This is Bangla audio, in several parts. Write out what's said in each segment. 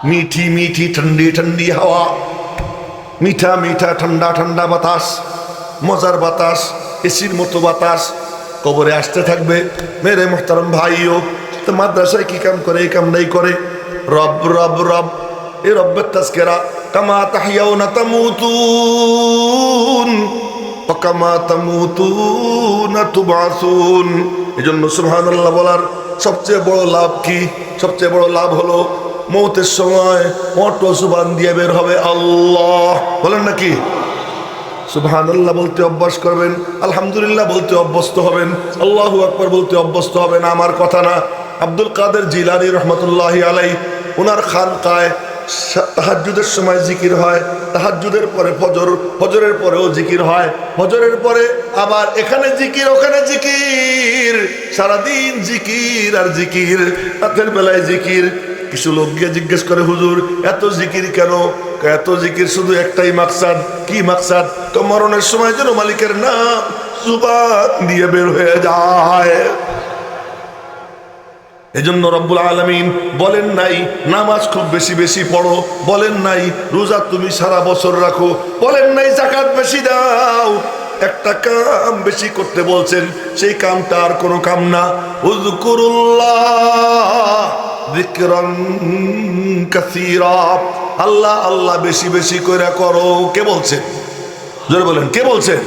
मीठी मीठी ठंडी ठंडी हवा, मीठा मीठा ठंडा ठंडा বাতাস, মজার বাতাস, এসির মতো বাতাস কবরে আসতে থাকবে। মেরে মোহতারম ভাইও, তো মাদ্রাসায় কি কাম করে? এই কাম নাই করে। রব রব রব, এ রব্বের তাজকিরা। কামা তাহইয়াউনা তামুতুন ওয়া কামা তামুতুনা তুবআসুন। এজন্য সুবহানাল্লাহ বলার সবচেয়ে বড় লাভ কি? সবচেয়ে বড় লাভ হলো মৌতের সময় অটো জুবান দিয়ে বের হবে আল্লাহ। বলেন নাকি? সুবহানাল্লাহ বলতে অভ্যাস করবেন, আলহামদুলিল্লাহ বলতে অভ্যস্ত হবেন, আল্লাহু আকবার বলতে অভ্যস্ত হবেন। আমার কথা না, আব্দুল কাদের জিলানী রহমতুল্লাহি আলাইহি, ওনার খানকায় তাহাজ্জুদের সময় জিকির হয়, তাহাজ্জুদের পরে ফজর, ফজরের পরেও জিকির হয়, ফজরের পরে আবার এখানে জিকির ওখানে জিকির, সারাদিন জিকির আর জিকির, রাতের বেলায় জিকির। কিছু লোক গিয়ে জিজ্ঞেস করে, হুজুর এত জিকির কেন? এত জিকির শুধু একটাই মাকসাদ। কি মাকসাদ? তো মরণের সময় যেন মালিকের নাম জুবান দিয়ে বের হয়ে যায়। এজন্য রব্বুল আলামিন বলেন নাই নামাজ খুব বেশি বেশি পড়ো, বলেন নাই রোজা তুমি সারা বছর রাখো, বলেন নাই যাকাত বেশি দাও। একটা কাম বেশি করতে বলছেন, সেই কামটা আর কোনো কাম না। উযকুরুল্লাহ যিকরান কাসীরা, আল্লাহ আল্লাহ বেশি বেশি করে করো। কে বলছেন? জোরে বলেন, কে বলছেন?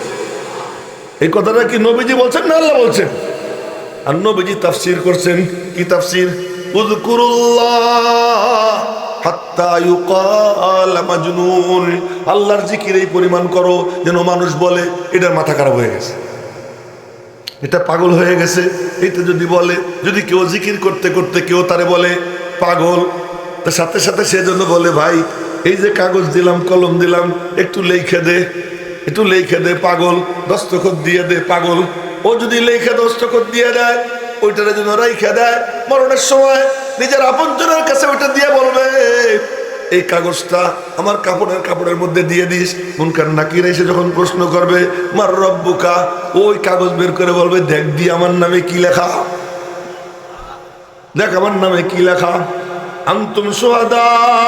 এই কথাটা কি নবীজি বলছেন না আল্লাহ বলছেন? আর নবীজি তাফসীর করছেন। কি তাফসীর? উযকুরুল্লাহ হাত্তা ইউকাল মাজনুন, আল্লাহর জিকির এই পরিমাণ করো যেন মানুষ বলে এটার মাথা খারাপ হয়ে গেছে, এটা পাগল হয়ে গেছে। এইটা যদি বলে, যদি কেউ জিকির করতে করতে কেউ তারে বলে পাগল, তার সাথে সাথে সেজন্য বলে, ভাই এই যে কাগজ দিলাম, কলম দিলাম, একটু লেখে দে, একটু লেখে দে, পাগল, দস্তখত দিয়ে দে, পাগল। ও যদি লেখে দস্তখত দিয়ে দেয়, ওইটার জন্য রাইখে দেয়, মরণের সময় নিজের আপনজনের কাছে ওইটা দিয়ে বলবে, এই কাগজটা আমার কাপড়ের মধ্যে দিয়ে দিস। মুনকার নাকির এসে যখন প্রশ্ন করবে মার রব্বুকা, ওই কাগজ বের করে বলবে, দেখ দি আমার নামে কি লেখা, দেখ আমার নামে কি লেখা। আনতুম শুহাদাউল্লাহি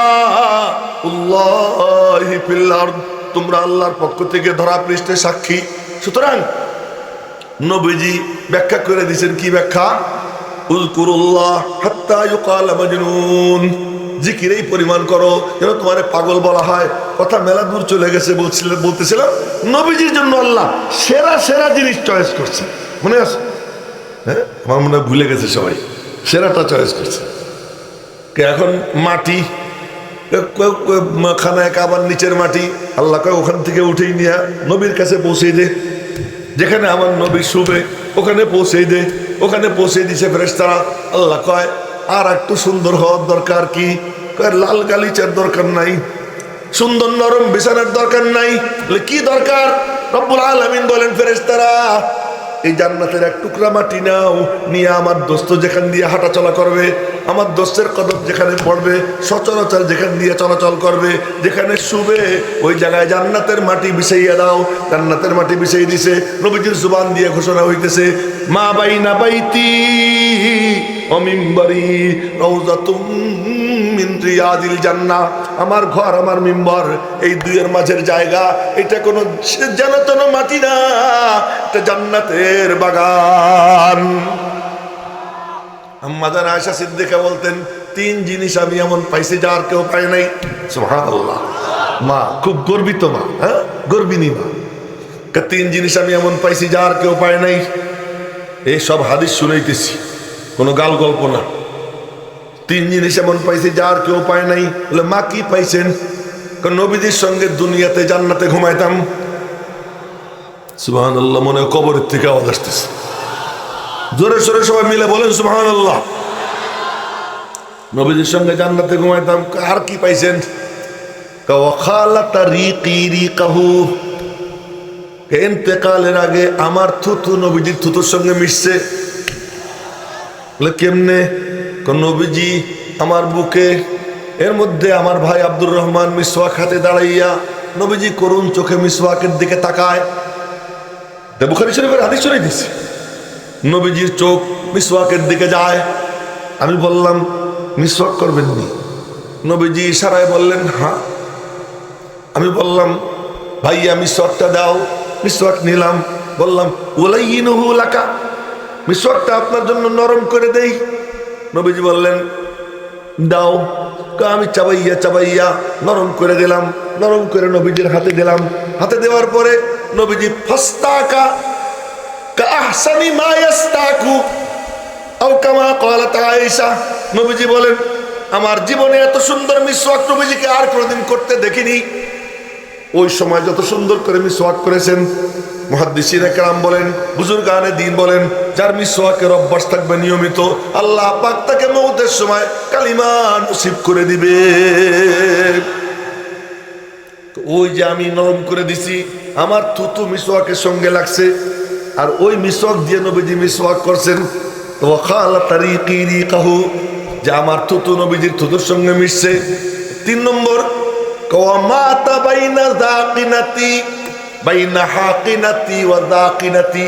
ফিল আরদ, তোমরা আল্লাহর পক্ষ থেকে ধরা পৃষ্ঠে সাক্ষী। সুতরাং নবীজি ব্যাখ্যা করে দিয়েছেন। কি ব্যাখ্যা? উযকুরুল্লাহ হাত্তা ইউকাল মাজনুন, জিকির এই পরিমাণ করো যেন তোমার পাগল বলা হয়। কথা মেলা দূর চলে গেছে, বলতেছিলাম নবীজির জন্য আল্লাহ সেরা সেরা জিনিস চয়েস করছে। মনে আছে? হ্যাঁ, আমার মনে হয় ভুলে গেছে সবাই। সেরাটা চয়েস করছে। এখন মাটি, খানায় কাবার নিচের মাটি আল্লাহ কয় ওখান থেকে উঠেই নিয়ে নবীর কাছে পৌঁছে দে, যেখানে আমার নবী শুবে ওখানে পৌঁছে দে। ওখানে পৌঁছে দিছে ফেরেশতারা। আল্লাহ কয় আর একটু সুন্দর হওয়ার দরকার। কি? লাল গালিচার দরকার নাই, সুন্দর নরম বিছানার দরকার নাই। কি দরকার? রব্বুল আলামিন বলেন, ফেরেশতারা এই জান্নাতের এক টুকরা মাটি নাও, নিয়ে আমার দোস্ত যেখান দিয়ে হাঁটা চলা করবে, আমার দোস্তের কদম যেখানে পড়বে, সচরাচর যেখান দিয়ে চলাচল করবে, যেখানে শুবে, ওই জায়গায় জান্নাতের মাটি বিছাইয়া দাও। জান্নাতের মাটি বিছাই দিছে। নবীজির জুবান দিয়ে ঘোষণা হইতেছে, মা বাইনা বাইতি ওয়া মিম্বরি রাউযাতুম মিন রিয়াদিল জান্নাহ, আমার ঘর আমার মিম্বর এই দুইয়ের মাঝের জায়গা, এটা কোনো জান্নাতের মাটি না, এটা জান্নাতের বাগান। আম্মা জান আয়েশা সিদ্দিকা বলতেন, তিন জিনিস আমি এমন পাইছি যা আর কেউ পায় নাই। সুবহানাল্লাহ। মা খুব গর্বিত, মা, হ্যাঁ গর্বিনী মা। তিন জিনিস আমি এমন পাইছি যা আর কেউ পায় নাই। এই সব হাদিস শুনাইতেছি, কোনো গাল গল্প না। তিন জিনিস এমন পাইছি যা আর কেউ পায় নাই। বলে মা কি পাইছেন? নবীজির সঙ্গে দুনিয়াতে জান্নাতে ঘুমাইতাম। সুবহানাল্লাহ। মনে হয় কবরের থেকে আওয়াজ আসতেছে। জোরে সোরে সবাই মিলে বলেন সুবহানাল্লাহ। নবীজির সঙ্গে জান্নাতে ঘুমাইতাম। আর কি পাইছেন? ইন্তেকালের আগে আমার থুতু নবীজির থুতুর সঙ্গে মিশছে। কেমনে? নবীজি আমার বুকে, এর মধ্যে আমার ভাই আব্দুর রহমান মিসওয়াক হাতে দাঁড়াইয়া নবীজি করুণ চোখে মিসওয়াকের দিকে তাকায়। বুখারী শরীফের হাদিস শুনাই দিছি। নবীজির চোখ মিসওয়াকের দিকে যায়। আমি বললাম, মিসওয়াক করবেন নি? নবীজি ইশারায় বললেন হ্যাঁ। আমি বললাম ভাইয়া মিসওয়াকটা দাও। মিসওয়াক নিলাম, বললাম উলাইয়িনুহু লাকা, মিসওয়াকটা আপনার জন্য নরম করে দেই। নবীজি বললেন দাও। আমি চাবাইয়া চাবাইয়া নরম করে দিলাম, নরম করে নবীজির হাতে দিলাম। হাতে দেওয়ার পরে নবীজি ফাস্তাকা কাহসানি মা ইয়াস্তাকু আও কামা ক্বালাত আয়েশা, নবীজি বলেন আমার জীবনে এত সুন্দর মিসওয়াক নবীজিকে আর কোনোদিন করতে দেখিনি। ওই সময় যত সুন্দর করে মিসওয়াক করেছেন, মুহাদ্দিসিনে কেরাম বলেন, বুজুর্গানে দ্বীন বলেন, যার মিসওয়াকের অভ্যাস থাকবে নিয়মিত, আল্লাহ পাক তাকে মওতের সময় কালিমা নসিব করে দিবে। ওই যে আমি নরম করে দিছি, আমার থুতু মিসওয়াকের সঙ্গে লাগছে, আর ওই মিসওয়াক দিয়ে নবীজি মিসওয়াক করছেন। ওয়াখালা তারিকি রিকাহু, যে আমার থুতু নবীজির থুতুর সঙ্গে মিশছে। 3 নম্বর কওয়ামাতা বাইনা যাকিনাতি বাইনা হাকিনাতি ওয়া যাকিনাতি,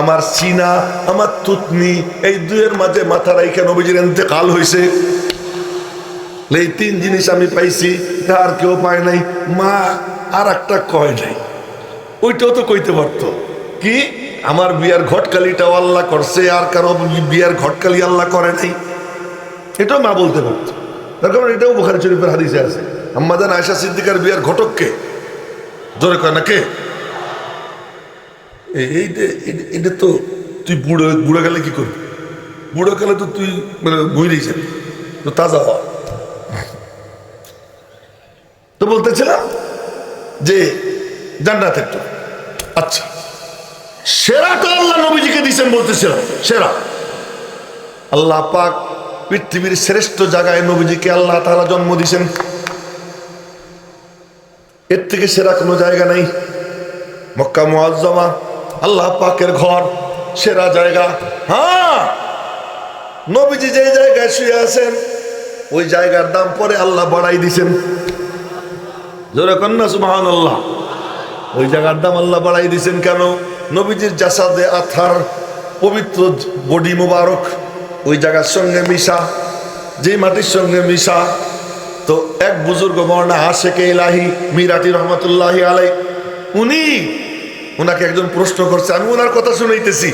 আমার সিনা আমার থুতনি এই দুয়ের মাঝে মাথা রাইখা নবীজির ইন্তেকাল হয়েছে। এই 3 জিনিস আমি পাইছি, আর কেউ পায় নাই। মা আর একটা কয় নাই, ওইটাও তো কইতে পারতো, কি আমার বিয়ার ঘটকালিটাও আল্লাহ করছে, আর কারো বিয়ার ঘটকালি আল্লাহ করে নাই, এটাও মা বলতে পারতো। তার কারণ এটাও বুখারী শরীফের হাদিসে আছে। আম্মাজান আয়েশা সিদ্দিকার বিয়ার ঘটককে জোরে কয় না কে? এইটা তো তুই বুড়ো গেলে কি করবি? বুড়ো গেলে তো তুই মানে মরেই যাবি, তো তাজা হওয়া। তো বলতেছিলাম যে জান্নাত একটু আচ্ছা, সেরাটা আল্লাহ নবীজিকে দিয়েছেন, বলতেছিলাম সেরা। আল্লাহ পাক পৃথিবীর শ্রেষ্ঠ জায়গায় নবীজিকে আল্লাহ তাআলা জন্ম দিয়েছেন, এর থেকে সেরা কোনো জায়গা নাই। মক্কা মুআজ্জামা আল্লাহ পাকের ঘর, সেরা জায়গা। হ্যাঁ, নবীজি যে জায়গায় শুয়ে আছেন ওই জায়গার দাম পরে আল্লাহ বাড়াই দিয়েছেন। জোরে কন্যা সুবহানাল্লাহ। ওই জায়গার দাম আল্লাহ বাড়াই দিয়েছেন কেন? নবীজির জাসাদে আথার, পবিত্র বডি মোবারক ওই জায়গার সঙ্গে মিশা, যে মাটির সঙ্গে মিশা। তো এক বুজুর্গ মওলানা আশেকে ইলাহি মিরাটি রহমাতুল্লাহি আলাই, উনাকে একজন প্রশ্ন করছে, আমি ওনার কথা শুনাইতেছি,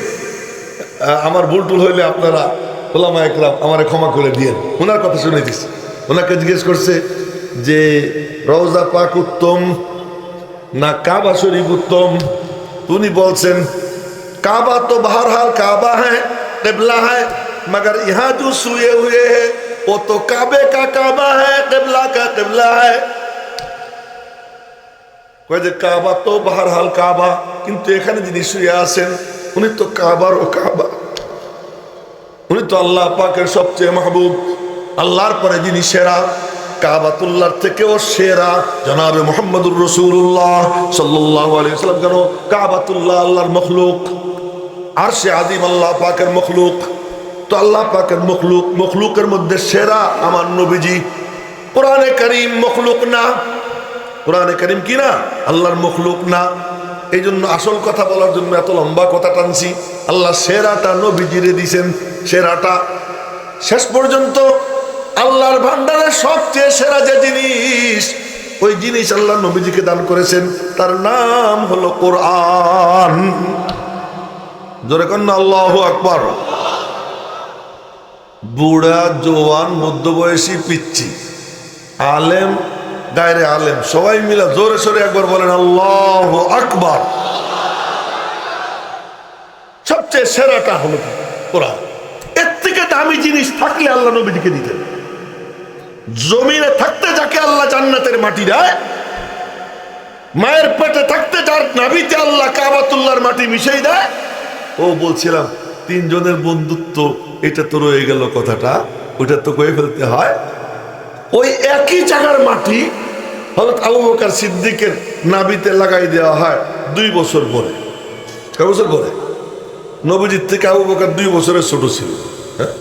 আমার ভুল টুল হইলে আপনারা ওলামা একরাম আমারে ক্ষমা করে দিয়েন। ওনার কথা শুনাইতেছি। ওনাকে জিজ্ঞেস করছে যে রওজা পাক উত্তম না কাবা শরীফ উত্তম? উনি বলছেন काबा तो बहरहाल काबा है, किबला है, मगर यहाँ जो सोए हुए है वो तो काबे का काबा है, किबला का किबला है। काबा तो बहरहाल काबा, किंतु एखाने जिनि शुए आছেন उनी तो काबार ও काबा, उनी तो अल्लाह पाकेर सबचेয়ে महबूब, আল্লাহর পরে যিনি সেরা, কাবাতুল্লাহর থেকেও সেরা জনাবে মুহাম্মদুর রাসূলুল্লাহ সাল্লাল্লাহু আলাইহি ওয়াসাল্লাম। কেন? কাবাতুল্লাহ আল্লাহর মখলুক, আরশে আযীম আল্লাহ পাকের মখলুক। তো আল্লাহ পাকের মখলুক, মখলুকের মধ্যে সেরা আমার নবীজি। কোরআনে কারীম মখলুক না, কোরআনে কারীম কি না? আল্লাহর মখলুক না। এই জন্য আসল কথা বলার জন্য এত লম্বা কথা টানছি। আল্লাহ সেরাটা নবীজিরে দিয়েছেন, সেরাটা শেষ পর্যন্ত আল্লাহর ভান্ডারের সবচেয়ে সেরা যে জিনিস, ওই জিনিস আল্লাহ নবীজিকে দান করেছেন, তার নাম হলো কোরআন। জোরে কন্যা আল্লাহু আকবার। বুড়া, জওয়ান, মধ্যবয়সী, পিচ্ছি, আলেম, গায়রে আলেম, সবাই মিলে জোরে সোরে একবার বলেন আল্লাহু আকবার। সবচেয়ে সেরাটা হলো কোরআন। এর থেকে দামি জিনিস থাকলে আল্লাহ নবীজিকে দিতেন। জমিনে থাকতে যাকে আল্লাহ জান্নাতের মাটি দেয়, মায়ের পেটে থাকতে যার নাভিতে আল্লাহ কাবাতুল্লাহর মাটি মিশাই দেয়। ও বলছিলাম 3 জনের বন্ধুত্ব, এটা তো রয়ে গেল কথাটা, ওটা তো কয়ে ফেলতে হয়। ওই একই জায়গার মাটি হযরত আবু বকর সিদ্দিকের নাভিতে লাগাই দেওয়া হয় 2 বছর পরে। কয় বছর পরে? নবীজির থেকে আবু বকর 2 বছরের ছোট ছিল। হ্যাঁ,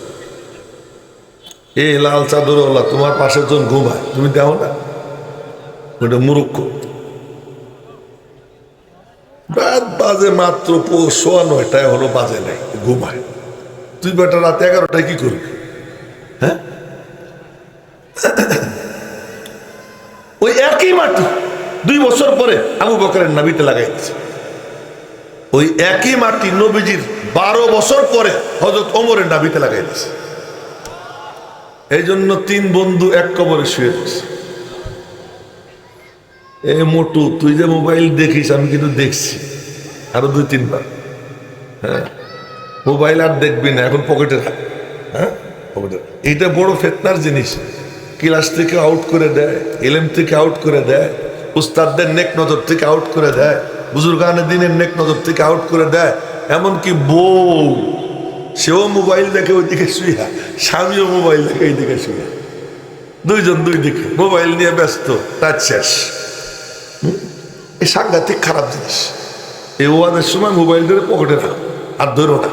এই লাল চাদরওয়ালা তোমার পাশের জন ঘুমায়, তুমি দেও না? ওটা মূর্খ। রাত বাজে মাত্র 9:15 হলো, বাজে নাই, ঘুমায়। তুই বেটা রাত 11টায় কি করবি? হ্যাঁ, মাটি 2 বছর পরে আবু বকরের নাভিতে লাগাই দিয়েছে। ওই একই মাটি নবীজির 12 বছর পরে হযরত ওমরের নাভিতে লাগাই দিয়েছে। এই জন্য 3 বন্ধু এক কবরে শুয়ে দিয়েছে। এ মোটু, তুই যে মোবাইল দেখিস আমি কিন্তু দেখছি আরো 2-3 বার। হ্যাঁ, মোবাইল আর দেখবি না, এখন পকেটে রাখ। হ্যাঁ, পকেটে। এইটা বড় ফিতনার জিনিস। ক্লাস থেকে আউট করে দেয়, ইলম থেকে আউট করে দেয়, উস্তাদদের নেক নজর থেকে আউট করে দেয়, বুজুর্গানের দিনের নেক নজর থেকে আউট করে দেয়। এমনকি বউ, সেও মোবাইল দেখে ওইদিকে শুইয়া, স্বামীও মোবাইল দেখে এইদিকে শুইয়া, 2 জন 2 দিকে মোবাইল নিয়ে ব্যস্ত, তার শেষ। এই সাংঘাতিক খারাপ জিনিস। এই ওয়াদের সময় মোবাইল ধরে পকেটে রাখ আর ধরো না।